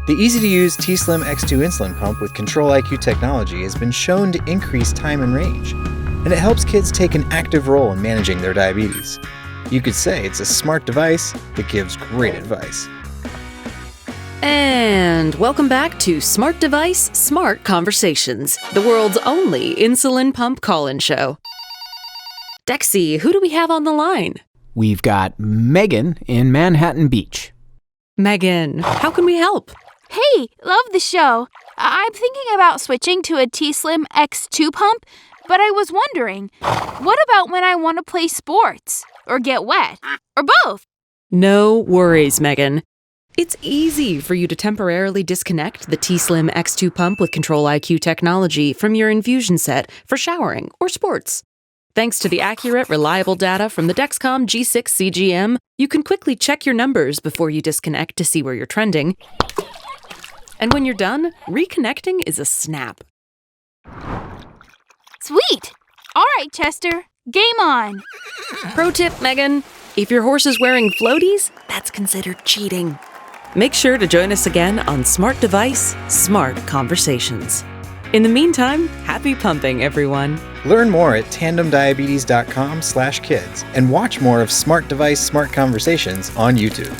The easy-to-use t:slim X2 insulin pump with Control-IQ technology has been shown to increase time and range, and it helps kids take an active role in managing their diabetes. You could say it's a smart device that gives great advice. And welcome back to Smart Device, Smart Conversations, the world's only insulin pump call-in show. Dexy, who do we have on the line? We've got Megan in Manhattan Beach. Megan, how can we help? Hey, love the show. I'm thinking about switching to a t:slim X2 pump, but I was wondering, what about when I want to play sports or get wet or both? No worries, Megan. It's easy for you to temporarily disconnect the t:slim X2 pump with Control-IQ technology from your infusion set for showering or sports. Thanks to the accurate, reliable data from the Dexcom G6 CGM, you can quickly check your numbers before you disconnect to see where you're trending. And when you're done, reconnecting is a snap. Sweet! All right, Chester, game on. Pro tip, Megan, if your horse is wearing floaties, that's considered cheating. Make sure to join us again on Smart Device, Smart Conversations. In the meantime, happy pumping, everyone. Learn more at tandemdiabetes.com/kids and watch more of Smart Device, Smart Conversations on YouTube.